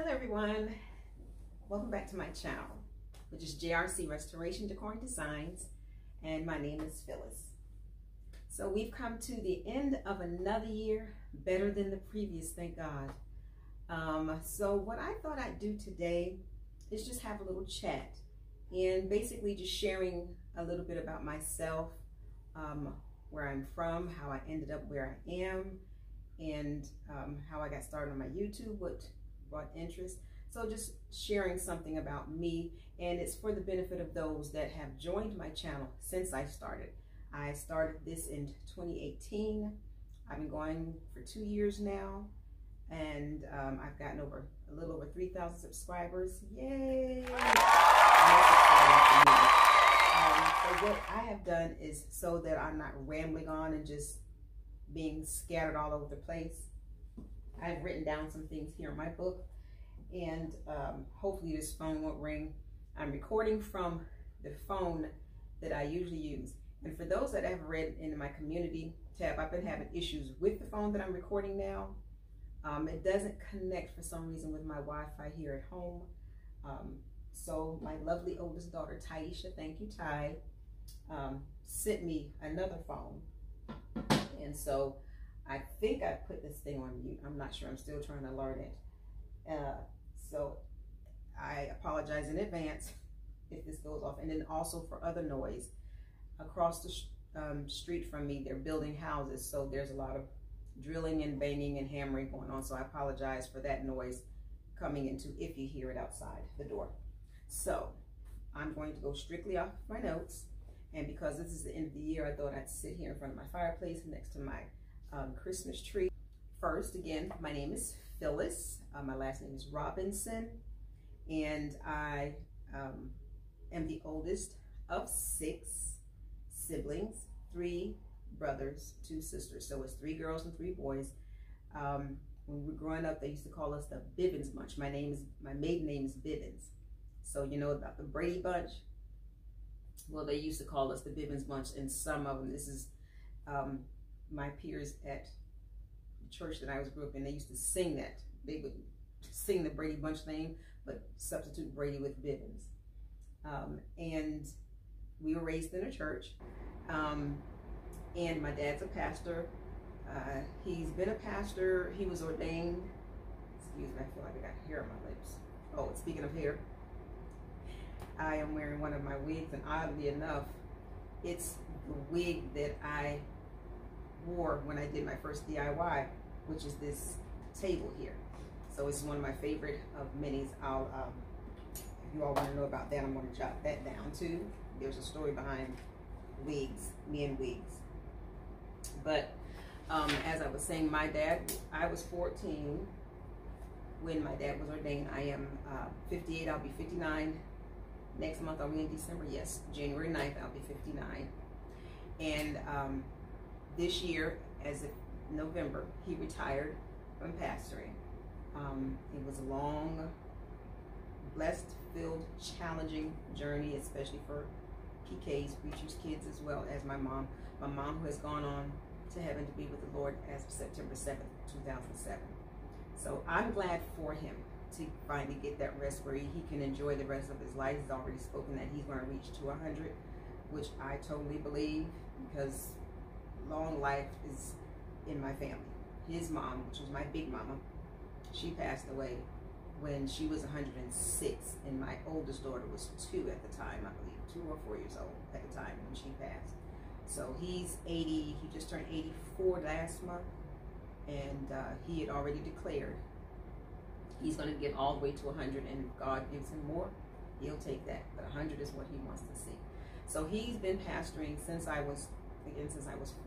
Hello everyone, welcome back to my channel, which is JRC Restoration Decor and Designs, and my name is Phyllis. So we've come to the end of another year, better than the previous, thank God. So what I thought I'd do today is just have a little chat and basically just sharing a little bit about myself, where I'm from, how I ended up where I am, and how I got started on my YouTube, what brought interest. So just sharing something about me, and it's for the benefit of those that have joined my channel since I started. I started this in 2018. I've been going for 2 years now, and I've gotten a little over 3,000 subscribers. Yay! So what I have done is, so that I'm not rambling on and just being scattered all over the place, I've written down some things here in my book, and hopefully this phone won't ring. I'm recording from the phone that I usually use. And for those that have read in my community tab, I've been having issues with the phone that I'm recording now. It doesn't connect for some reason with my Wi-Fi here at home. So my lovely oldest daughter, Taisha, thank you, Ty, sent me another phone. And so I think I put this thing on mute. I'm not sure. I'm still trying to learn it. So I apologize in advance if this goes off. And then also for other noise. Across the street from me, they're building houses. So there's a lot of drilling and banging and hammering going on. So I apologize for that noise coming into if you hear it outside the door. So I'm going to go strictly off my notes. And because this is the end of the year, I thought I'd sit here in front of my fireplace next to my Christmas tree. First, again, my name is Phyllis. My last name is Robinson, and I am the oldest of 6 siblings, 3 brothers, 2 sisters. So it's 3 girls and 3 boys. When we were growing up, they used to call us the Bivens Bunch. My maiden name is Bivens. So you know about the Brady Bunch? Well, they used to call us the Bivens Bunch, and some of them, this is my peers at the church that I grew up in, they used to sing that. They would sing the Brady Bunch thing, but substitute Brady with Bivens. And we were raised in a church, and my dad's a pastor. He's been a pastor. He was ordained. Excuse me, I feel like I got hair on my lips. Oh, speaking of hair, I am wearing one of my wigs, and oddly enough, it's the wig that I wore when I did my first DIY, which is this table here. So it's one of my favorite of minis. If you all want to know about that, I'm going to jot that down too. There's a story behind wigs, me and wigs. But as I was saying, my dad, I was 14 when my dad was ordained. I am 58, I'll be 59 next month. Are we in December? Yes, January 9th, I'll be 59. And this year, as of November, he retired from pastoring. It was a long, blessed, filled, challenging journey, especially for PK's, preachers' kids, as well as my mom. My mom, who has gone on to heaven to be with the Lord as of September 7th, 2007. So I'm glad for him to finally get that rest where he can enjoy the rest of his life. He's already spoken that he's going to reach to 100, which I totally believe, because long life is in my family. His mom, which was my big mama, she passed away when she was 106, and my oldest daughter was 2 at the time, I believe, 2 or 4 years old at the time when she passed. So he's 80, he just turned 84 last month, and he had already declared he's going to get all the way to 100, and if God gives him more, he'll take that. But 100 is what he wants to see. So he's been pastoring since I was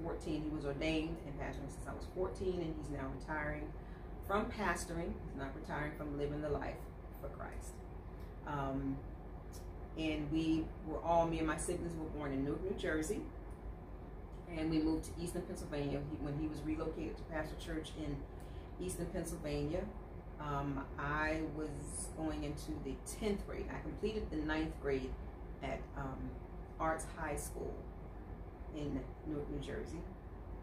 14. He was ordained and pastoring since I was 14, and he's now retiring from pastoring. He's not retiring from living the life for Christ. And we were all, me and my siblings were born in Newark, New Jersey, and we moved to Easton, Pennsylvania when he was relocated to pastor church in Easton, Pennsylvania. I was going into the 10th grade. I completed the 9th grade at Arts High School in Newark, New Jersey.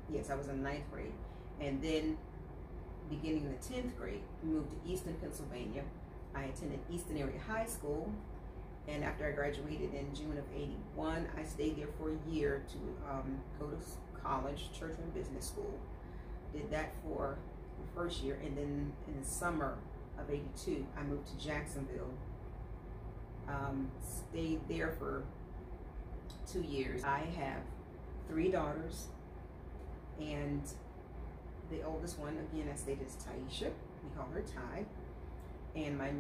Yes, I was in 9th grade. And then beginning the 10th grade, we moved to Easton, Pennsylvania. I attended Easton Area High School, and after I graduated in June of '81, I stayed there for a year to go to college, Churchman Business School. Did that for the first year, and then in the summer of '82, I moved to Jacksonville. Stayed there for 2 years. I have 3 daughters, and the oldest one, again, I stated, is Taisha. We call her Ty. And my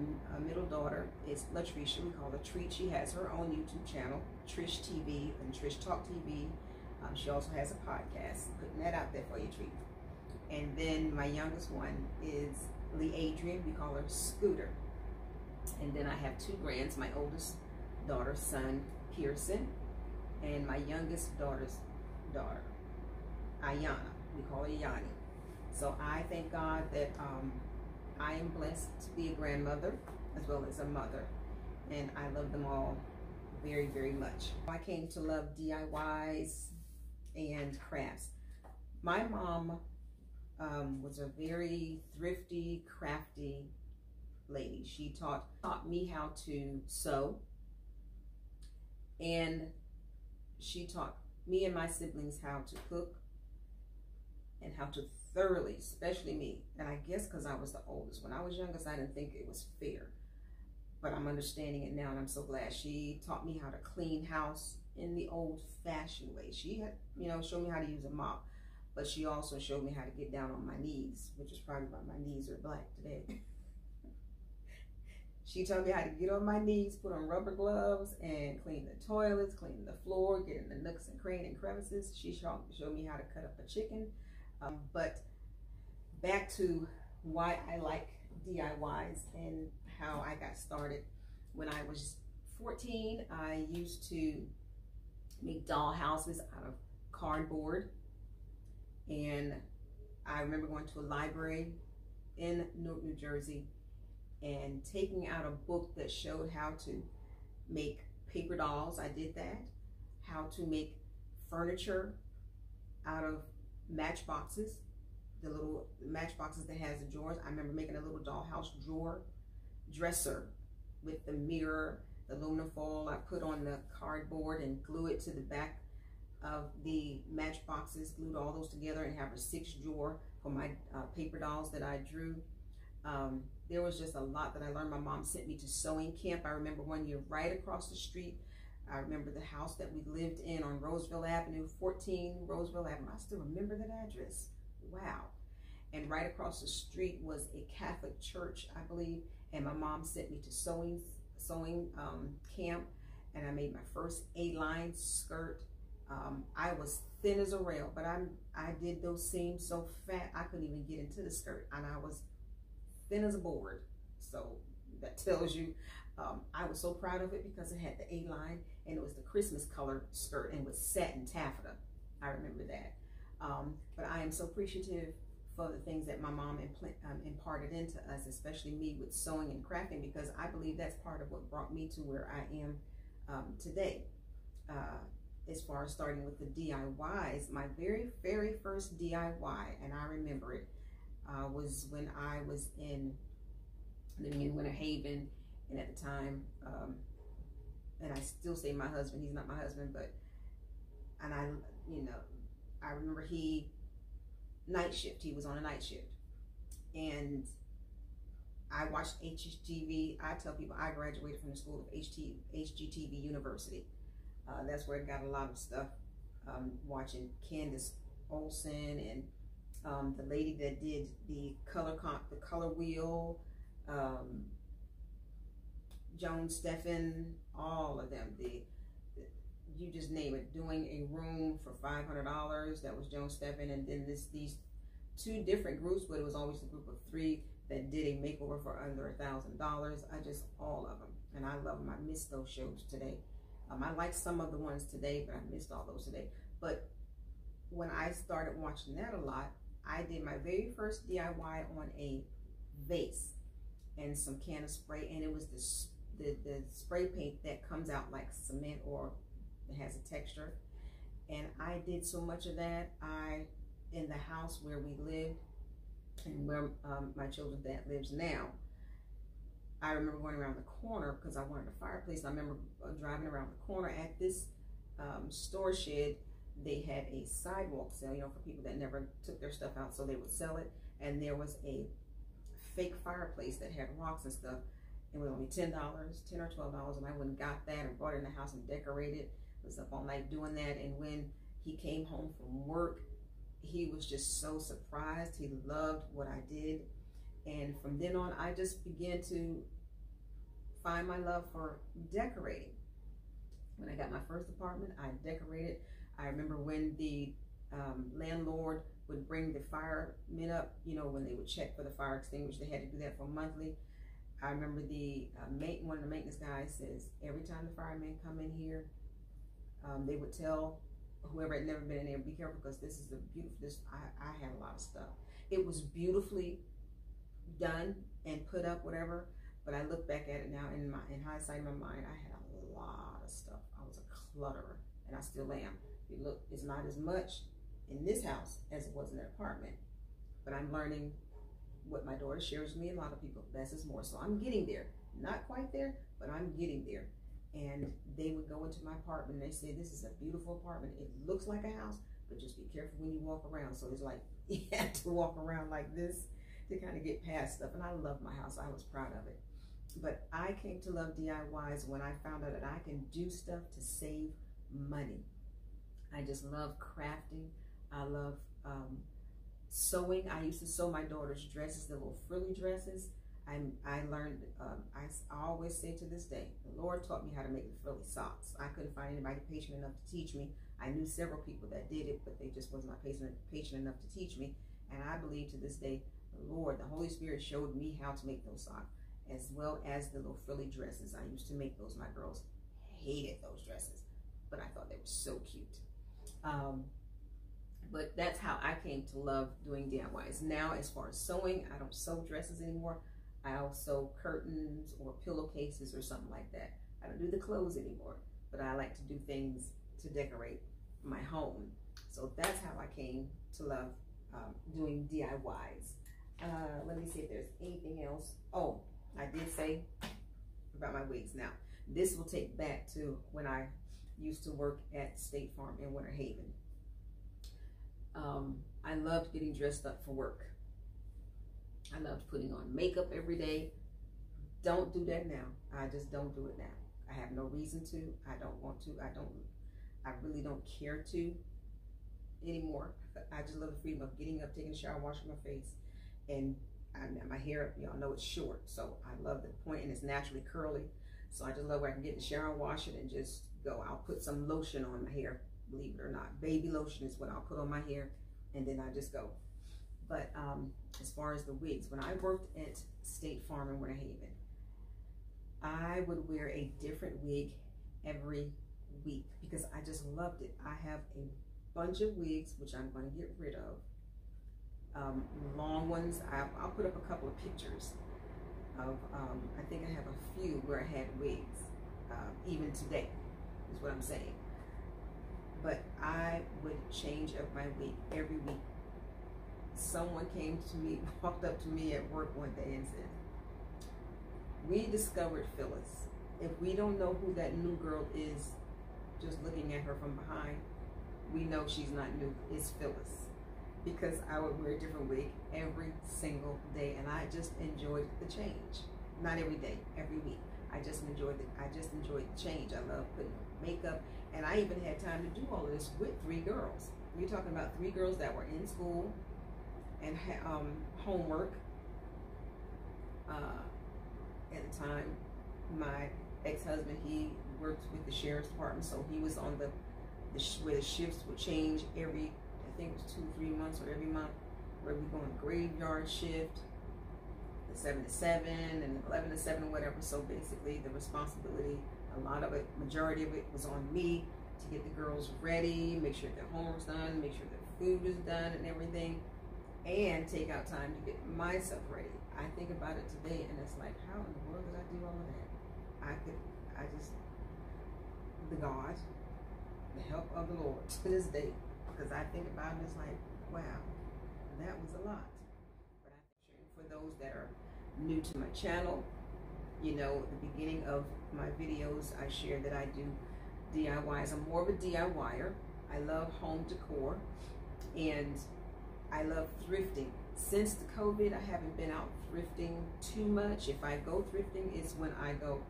middle daughter is Latricia. We call her Treat. She has her own YouTube channel, Trish TV and Trish Talk TV. She also has a podcast. Putting that out there for you, Treat. And then my youngest one is Lee Adrian. We call her Scooter. And then I have 2 grands. My oldest daughter's son, Pearson, and my youngest daughter's daughter, Ayana. We call her Yanni. So I thank God that I am blessed to be a grandmother as well as a mother, and I love them all very, very much. I came to love DIYs and crafts. My mom was a very thrifty, crafty lady. She taught me how to sew, and she taught me and my siblings how to cook and how to thoroughly, especially me. And I guess because I was the oldest. When I was youngest, I didn't think it was fair, but I'm understanding it now, and I'm so glad. She taught me how to clean house in the old-fashioned way. She had, showed me how to use a mop, but she also showed me how to get down on my knees, which is probably why my knees are black today. She taught me how to get on my knees, put on rubber gloves, and clean the toilets, clean the floor, get in the nooks and crannies and crevices. She showed me how to cut up a chicken. But back to why I like DIYs and how I got started. When I was 14, I used to make doll houses out of cardboard. And I remember going to a library in Newark, New Jersey, and taking out a book that showed how to make paper dolls. I did that. How to make furniture out of matchboxes, the little matchboxes that has the drawers. I remember making a little dollhouse drawer dresser with the mirror, the aluminum foil I put on the cardboard and glue it to the back of the matchboxes, glued all those together, and have a 6 drawer for my paper dolls that I drew. There was just a lot that I learned. My mom sent me to sewing camp. I remember one year right across the street. I remember the house that we lived in on Roseville Avenue, 14 Roseville Avenue. I still remember that address. Wow. And right across the street was a Catholic church, I believe. And my mom sent me to sewing camp. And I made my first A-line skirt. I was thin as a rail, but I did those seams so fat I couldn't even get into the skirt. And I was thin as a board. So that tells you, I was so proud of it because it had the A-line, and it was the Christmas color skirt, and it was satin taffeta. I remember that. But I am so appreciative for the things that my mom imparted into us, especially me with sewing and crafting, because I believe that's part of what brought me to where I am today. As far as starting with the DIYs, my very, very first DIY, and I remember it, was when I was living in Winter Haven, and at the time, and I still say my husband, he's not my husband, but, and I remember night shift, he was on a night shift, and I watched HGTV. I tell people I graduated from the school of HGTV University. That's where I got a lot of stuff, watching Candace Olsen and the lady that did the color wheel, Joan Steffen, all of them. You just name it. Doing a room for $500, that was Joan Steffen, and then these 2 different groups, but it was always a group of 3 that did a makeover for under $1,000. All of them, and I love them. I miss those shows today. I like some of the ones today, but I missed all those today. But when I started watching that a lot, I did my very first DIY on a vase and some can of spray, and it was the spray paint that comes out like cement, or it has a texture. And I did so much of that. In the house where we lived, and where my children's dad lives now. I remember going around the corner because I wanted a fireplace. I remember driving around the corner at this store shed. They had a sidewalk sale, you know, for people that never took their stuff out, so they would sell it. And there was a fake fireplace that had rocks and stuff. It was only $10, $10 or $12, and I went and got that and brought it in the house and decorated. I was up all night doing that, and when he came home from work, he was just so surprised. He loved what I did. And from then on, I just began to find my love for decorating. When I got my first apartment, I decorated. I remember when the landlord would bring the firemen up, you know, when they would check for the fire extinguisher, they had to do that for monthly. I remember the one of the maintenance guys says, every time the firemen come in here, they would tell whoever had never been in there, be careful, because this is a beautiful, I had a lot of stuff. It was beautifully done and put up, whatever, but I look back at it now, in hindsight, in my mind, I had a lot of stuff. I was a clutterer, and I still am. If you look, it's not as much in this house as it was in that apartment, but I'm learning what my daughter shares with me, and a lot of people, less is more. So I'm getting there, not quite there, but I'm getting there. And they would go into my apartment and they say, this is a beautiful apartment. It looks like a house, but just be careful when you walk around. So it's like, you have to walk around like this to kind of get past stuff. And I love my house. I was proud of it. But I came to love DIYs when I found out that I can do stuff to save money. I just love crafting. I love sewing. I used to sew my daughter's dresses, the little frilly dresses. I learned, I always say to this day, the Lord taught me how to make the frilly socks. I couldn't find anybody patient enough to teach me. I knew several people that did it, but they just wasn't patient enough to teach me. And I believe to this day, the Lord, the Holy Spirit showed me how to make those socks, as well as the little frilly dresses. I used to make those. My girls hated those dresses, but I thought they were so cute. But that's how I came to love doing DIYs. Now, as far as sewing, I don't sew dresses anymore. I'll sew curtains or pillowcases or something like that. I don't do the clothes anymore, but I like to do things to decorate my home. So that's how I came to love doing DIYs. Let me see if there's anything else. Oh, I did say about my wigs. Now, this will take back to when I used to work at State Farm in Winter Haven. I loved getting dressed up for work. I loved putting on makeup every day. Don't do that now. I just don't do it now. I have no reason to. I don't want to. I really don't care to anymore. I just love the freedom of getting up, taking a shower, washing my face, and my hair, y'all know it's short, so I love the point, and it's naturally curly. So I just love where I can get in the shower, wash it, and just go. I'll put some lotion on my hair, believe it or not. Baby lotion is what I'll put on my hair, and then I just go. But as far as the wigs, when I worked at State Farm in Winter Haven, I would wear a different wig every week because I just loved it. I have a bunch of wigs, which I'm going to get rid of. Long ones, I'll put up a couple of pictures of, I think I have a few where I had wigs, even today, is what I'm saying. But I would change up my wig every week. Someone came to me, walked up to me at work one day and said, we discovered Phyllis. If we don't know who that new girl is, just looking at her from behind, we know she's not new, it's Phyllis. Because I would wear a different wig every single day, and I just enjoyed the change. Not every day, every week. I just enjoyed the change. I love putting on makeup, and I even had time to do all of this with 3 girls. We're talking about 3 girls that were in school and homework. At the time, my ex-husband, he worked with the sheriff's department, so he was on where the shifts would change every, I think it was 2 or 3 months, or every month, where we go on graveyard shift, the 7 to 7 and 11 to 7 or whatever. So basically the responsibility, a lot of it, majority of it was on me to get the girls ready, make sure their homework's done, make sure their food is done and everything, and take out time to get myself ready. I think about it today and it's like, how in the world did I do all of that? The God, the help of the Lord to this day, because I think about it, it's like, wow, that was a lot. But For those that are new to my channel, you know, at the beginning of my videos, I share that I do DIYs. I'm more of a DIYer. I love home decor, and I love thrifting. Since the COVID, I haven't been out thrifting too much. If I go thrifting, it's when I go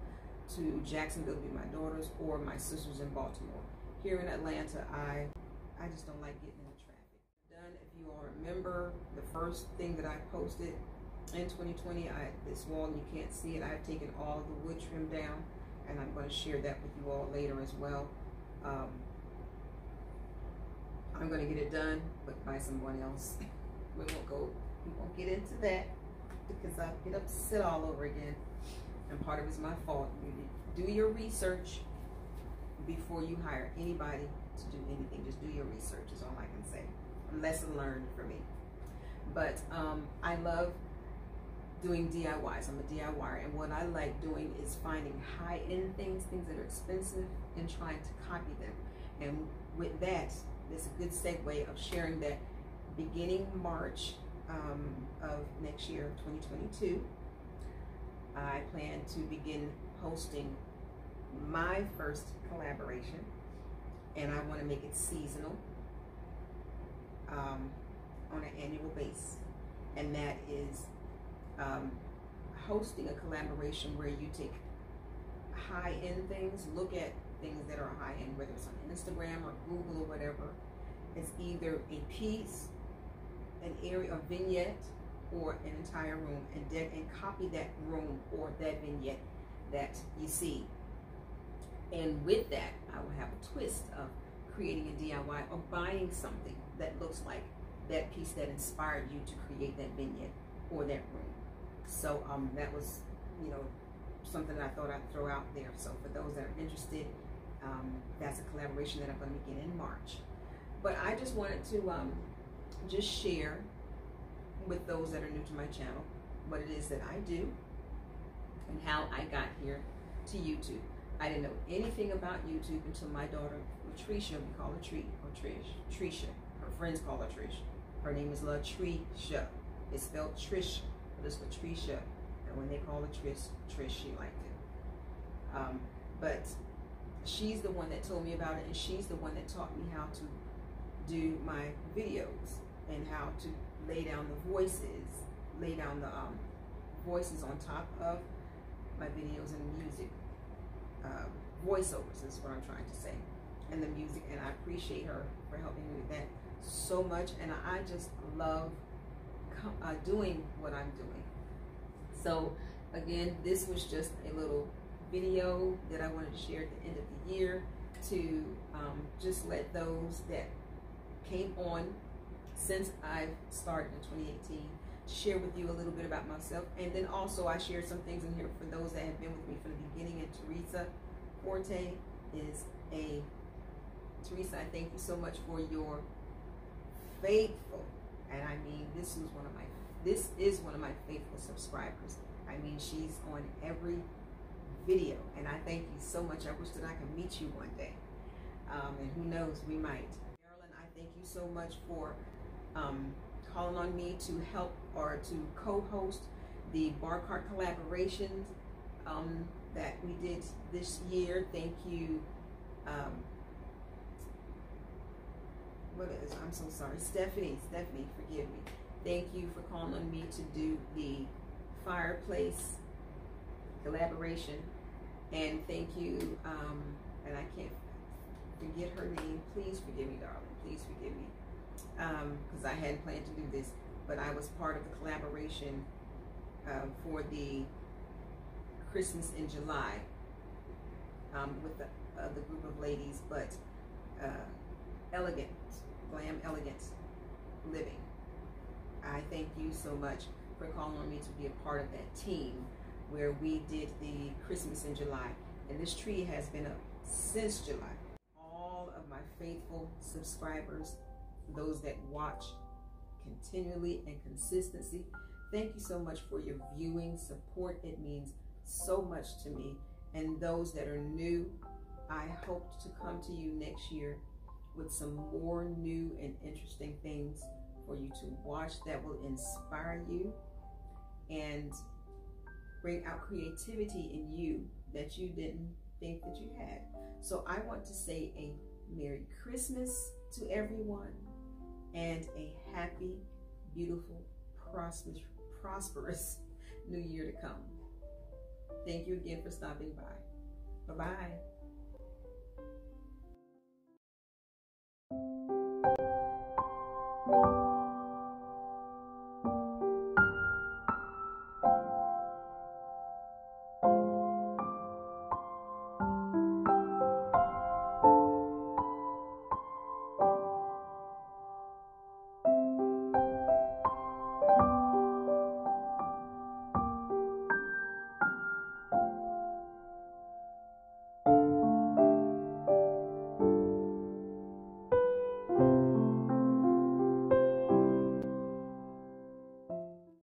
to Jacksonville with my daughters or my sisters in Baltimore. Here in Atlanta, I just don't like getting in the traffic. If you all remember, the first thing that I posted in 2020, this wall, and you can't see it, I've taken all of the wood trim down, and I'm going to share that with you all later as well. I'm going to get it done, but by someone else. We won't get into that because I get upset all over again, and part of it's my fault. You do your research before you hire anybody to do anything. Just do your research is all I can say. Lesson learned for me. But I love doing DIYs. I'm a DIYer, and what I like doing is finding high-end things that are expensive, and trying to copy them. And with that, it's a good segue of sharing that beginning March of next year, 2022, I plan to begin hosting my first collaboration, and I want to make it seasonal on an annual basis, and that is hosting a collaboration where you take high-end things, look at things that are high-end, whether it's on Instagram or Google or whatever. It's either a piece, an area, a vignette, or an entire room, and copy that room or that vignette that you see. And with that, I will have a twist of creating a DIY or buying something that looks like that piece that inspired you to create that vignette or that room. So that was, you know, something that I thought I'd throw out there. So for those that are interested, that's a collaboration that I'm going to begin in March. But I just wanted to just share with those that are new to my channel what it is that I do and how I got here to YouTube. I didn't know anything about YouTube until my daughter, Latricia, we call her Trisha. Her friends call her Trish. Her name is Latricia. It's spelled Trish, but it's Latricia. And when they call her Trish, she liked it. But she's the one that told me about it, and she's the one that taught me how to do my videos and how to lay down the voices, voices on top of my videos, and music, voiceovers is what I'm trying to say, and the music. And I appreciate her for helping me with that so much, and I just love doing what I'm doing. So again, this was just a little video that I wanted to share at the end of the year to just let those that came on since I've started in 2018 share with you a little bit about myself. And then also I shared some things in here for those that have been with me from the beginning. And Teresa Forte is Teresa, I thank you so much for your faithful, and I mean this is one of my faithful subscribers. I mean, she's on every video, and I thank you so much. I wish that I could meet you one day, and who knows, we might. Marilyn, I thank you so much for calling on me to help or to co-host the Bar Cart collaborations that we did this year. Thank you. I'm so sorry, Stephanie, forgive me. Thank you for calling on me to do the fireplace collaboration, and thank you. And I can't forget her name. Please forgive me, darling. Please forgive me, because I hadn't planned to do this, but I was part of the collaboration for the Christmas in July with the group of ladies, but Glam Elegant Living. I thank you so much for calling on me to be a part of that team where we did the Christmas in July. And this tree has been up since July. All of my faithful subscribers, those that watch continually and consistency, thank you so much for your viewing support. It means so much to me. And those that are new, I hope to come to you next year with some more new and interesting things for you to watch that will inspire you and bring out creativity in you that you didn't think that you had. So I want to say a Merry Christmas to everyone and a happy, beautiful, prosperous new year to come. Thank you again for stopping by. Bye-bye.